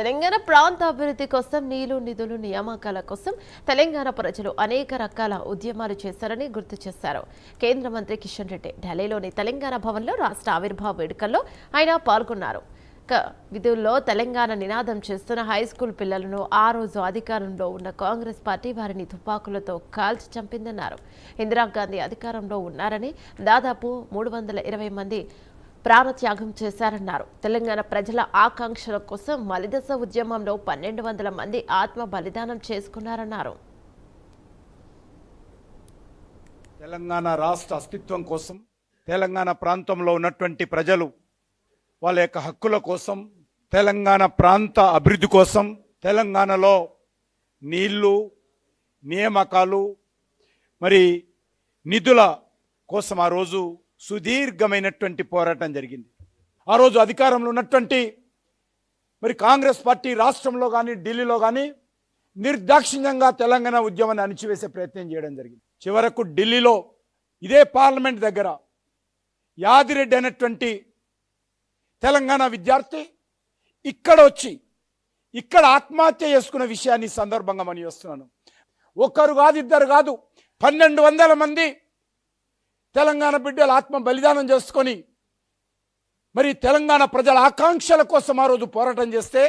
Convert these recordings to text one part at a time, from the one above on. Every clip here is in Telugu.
తెలంగాణ ప్రాంత అభివృద్ధి కోసం నీళ్లు నిధులు నియామకాల కోసం తెలంగాణ ప్రజలు అనేక రకాల ఉద్యమాలు చేశారని గుర్తు చేశారు కేంద్ర మంత్రి కిషన్ రెడ్డి. ఢిల్లీలోని తెలంగాణ భవన్లో రాష్ట్ర ఆవిర్భావ వేడుకల్లో ఆయన పాల్గొన్నారు. విధుల్లో తెలంగాణ నినాదం చేస్తున్న హైస్కూల్ పిల్లలను ఆ రోజు అధికారంలో ఉన్న కాంగ్రెస్ పార్టీ వారిని తుపాకులతో కాల్చి చంపిందన్నారు. ఇందిరాగాంధీ అధికారంలో ఉన్నారని దాదాపు 320 మంది ప్రాణత్యాగం చేశారన్నారు. తెలంగాణ ప్రజల ఆకాంక్షల కోసం మలిదశ ఉద్యమంలో 1200 మంది ఆత్మ బలిదానం చేసుకున్నారన్నారు. తెలంగాణ రాష్ట్ర అస్తిత్వం కోసం, తెలంగాణ ప్రాంతంలో ఉన్నటువంటి ప్రజలు వాళ్ళ యొక్క హక్కుల కోసం, తెలంగాణ ప్రాంత అభివృద్ధి కోసం, తెలంగాణలో నీళ్లు, నియామకాలు మరి నిధుల కోసం ఆ రోజు సుదీర్ఘమైనటువంటి పోరాటం జరిగింది. ఆ రోజు అధికారంలో ఉన్నటువంటి మరి కాంగ్రెస్ పార్టీ రాష్ట్రంలో కానీ ఢిల్లీలో కానీ నిర్దాక్షిణ్యంగా తెలంగాణ ఉద్యమాన్ని అణిచివేసే ప్రయత్నం చేయడం జరిగింది. చివరకు ఢిల్లీలో ఇదే పార్లమెంట్ దగ్గర యాదిరెడ్డి అనేటువంటి తెలంగాణ విద్యార్థి ఇక్కడ ఆత్మహత్య చేసుకున్న విషయాన్ని సందర్భంగా మని వస్తున్నాను. ఒక్కరు కాదు, ఇద్దరు కాదు, 1200 మంది తెలంగాణ బిడ్డలు ఆత్మ బలిదానం చేసుకొని మరి తెలంగాణ ప్రజల ఆకాంక్షల కోసం ఆ రోజు పోరాటం చేస్తే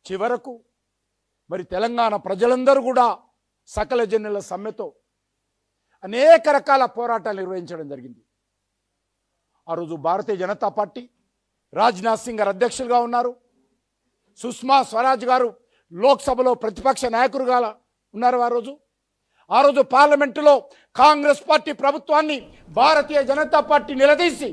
చివరకు మరి తెలంగాణ ప్రజలందరూ కూడా సకల జనుల సమ్మెతో అనేక రకాల పోరాటాలు నిర్వహించడం జరిగింది. ఆ రోజు భారతీయ జనతా పార్టీ రాజ్నాథ్ సింగ్ గారు అధ్యక్షులుగా ఉన్నారు. సుష్మా స్వరాజ్ గారు లోక్సభలో ప్రతిపక్ష నాయకులుగా ఉన్నారు. ఆ రోజు పార్లమెంటులో కాంగ్రెస్ పార్టీ ప్రభుత్వాన్ని భారతీయ జనతా పార్టీ నిలదీసి